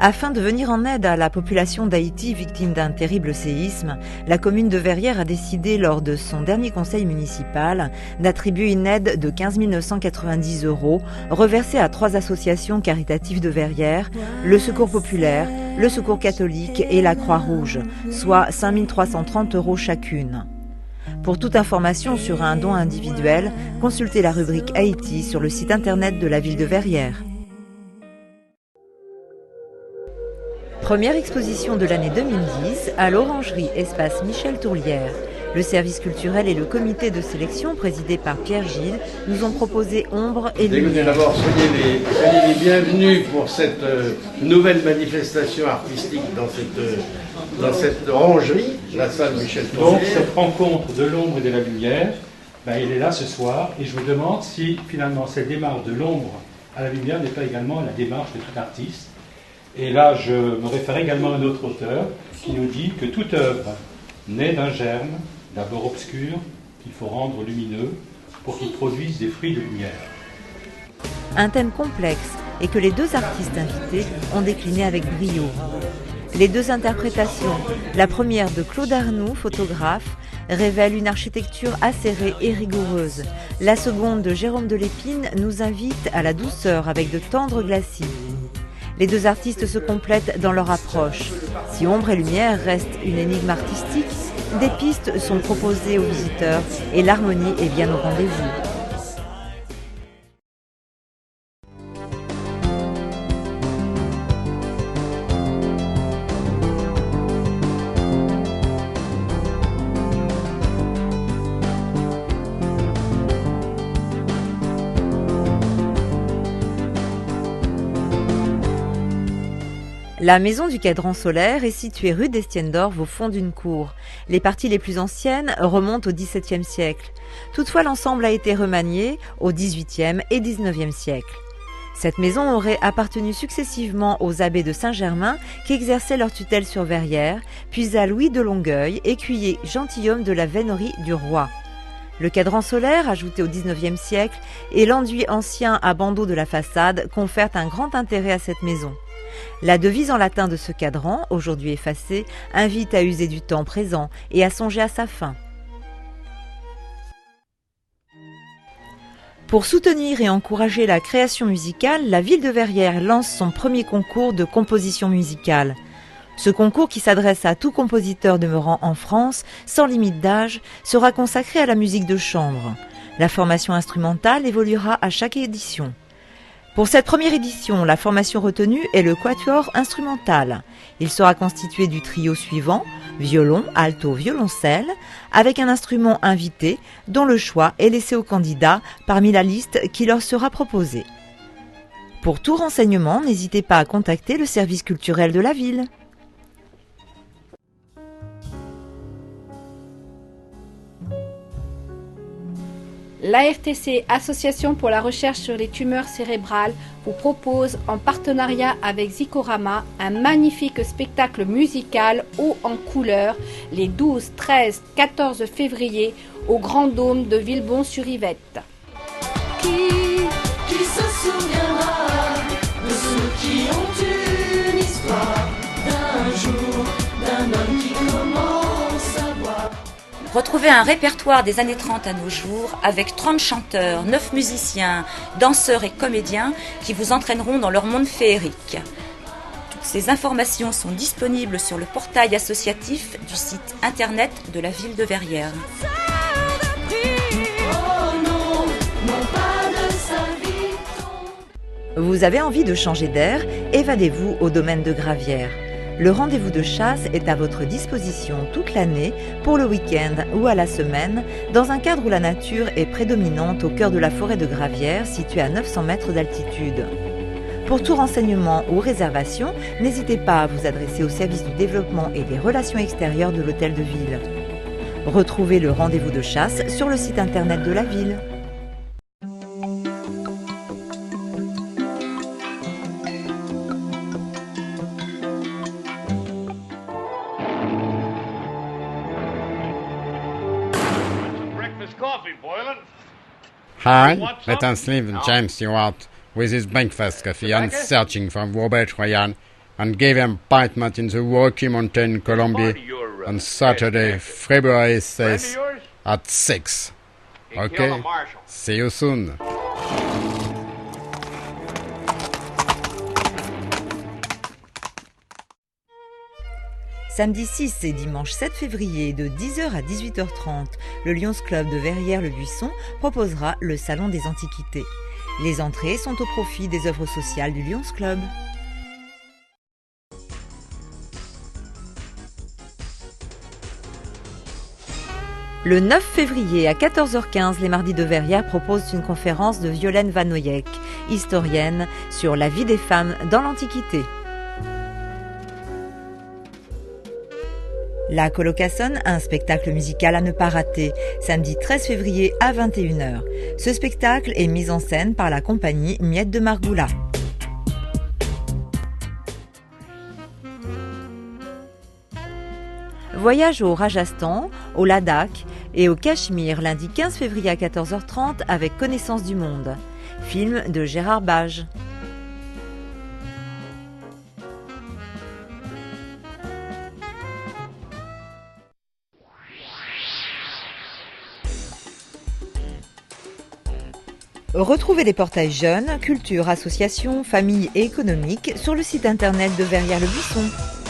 Afin de venir en aide à la population d'Haïti victime d'un terrible séisme, la commune de Verrières a décidé lors de son dernier conseil municipal d'attribuer une aide de 15 990 € reversée à 3 associations caritatives de Verrières, le Secours populaire, le Secours catholique et la Croix-Rouge, soit 5 330 € chacune. Pour toute information sur un don individuel, consultez la rubrique Haïti sur le site internet de la ville de Verrières. Première exposition de l'année 2010 à l'Orangerie Espace Michel Tourlière. Le service culturel et le comité de sélection présidé par Pierre Gilles nous ont proposé Ombre et Lumière. D'abord, soyez les bienvenus pour cette nouvelle manifestation artistique dans cette orangerie, la salle Michel Tourlière. Donc cette rencontre de l'ombre et de la lumière, il est là ce soir et je me demande si finalement cette démarche de l'ombre à la lumière n'est pas également la démarche de tout artiste. Et là, je me réfère également à un autre auteur qui nous dit que toute œuvre naît d'un germe, d'abord obscur, qu'il faut rendre lumineux pour qu'il produise des fruits de lumière. Un thème complexe et que les deux artistes invités ont décliné avec brio. Les deux interprétations, la première de Claude Arnoux, photographe, révèle une architecture acérée et rigoureuse. La seconde de Jérôme Delépine nous invite à la douceur avec de tendres glacis. Les deux artistes se complètent dans leur approche. Si Ombre et Lumière reste une énigme artistique, des pistes sont proposées aux visiteurs et l'harmonie est bien au rendez-vous. La maison du cadran solaire est située rue d'Estienne-d'Orve au fond d'une cour. Les parties les plus anciennes remontent au XVIIe siècle. Toutefois, l'ensemble a été remanié au XVIIIe et XIXe siècle. Cette maison aurait appartenu successivement aux abbés de Saint-Germain qui exerçaient leur tutelle sur Verrières, puis à Louis de Longueuil, écuyer gentilhomme de la vénerie du roi. Le cadran solaire, ajouté au XIXe siècle, et l'enduit ancien à bandeaux de la façade confèrent un grand intérêt à cette maison. La devise en latin de ce cadran, aujourd'hui effacée, invite à user du temps présent et à songer à sa fin. Pour soutenir et encourager la création musicale, la ville de Verrières lance son premier concours de composition musicale. Ce concours, qui s'adresse à tout compositeur demeurant en France, sans limite d'âge, sera consacré à la musique de chambre. La formation instrumentale évoluera à chaque édition. Pour cette première édition, la formation retenue est le quatuor instrumental. Il sera constitué du trio suivant, violon, alto, violoncelle, avec un instrument invité dont le choix est laissé aux candidats parmi la liste qui leur sera proposée. Pour tout renseignement, n'hésitez pas à contacter le service culturel de la ville. L'ARTC, Association pour la recherche sur les tumeurs cérébrales, vous propose, en partenariat avec Zikorama, un magnifique spectacle musical haut en couleurs les 12, 13, 14 février au Grand Dôme de Villebon-sur-Yvette. Qui se souviendra de ceux qui ont une histoire d'un jour, d'un homme qui commence à voir. Retrouvez un répertoire des années 30 à nos jours avec 30 chanteurs, 9 musiciens, danseurs et comédiens qui vous entraîneront dans leur monde féerique. Toutes ces informations sont disponibles sur le portail associatif du site internet de la ville de Verrières. Vous avez envie de changer d'air? Évadez-vous au domaine de Gravières. Le rendez-vous de chasse est à votre disposition toute l'année, pour le week-end ou à la semaine, dans un cadre où la nature est prédominante au cœur de la forêt de Gravières, située à 900 mètres d'altitude. Pour tout renseignement ou réservation, n'hésitez pas à vous adresser au service du développement et des relations extérieures de l'hôtel de ville. Retrouvez le rendez-vous de chasse sur le site internet de la ville. Hi, let us leave James Stewart with his breakfast coffee and searching for Robert Royan and gave an appointment in the Rocky Mountain, Colombia on Saturday, February 6th at 6. Okay? See you soon. Samedi 6 et dimanche 7 février de 10h à 18h30, le Lions Club de Verrières-le-Buisson proposera le Salon des Antiquités. Les entrées sont au profit des œuvres sociales du Lions Club. Le 9 février à 14h15, les Mardis de Verrières proposent une conférence de Violaine Vanoyek, historienne, sur la vie des femmes dans l'Antiquité. La Colocassonne, un spectacle musical à ne pas rater, samedi 13 février à 21h. Ce spectacle est mis en scène par la compagnie Miette de Margoula. Voyage au Rajasthan, au Ladakh et au Cachemire lundi 15 février à 14h30 avec Connaissance du monde. Film de Gérard Bage. Retrouvez les portails jeunes, culture, associations, famille et économique sur le site internet de Verrières-le-Buisson.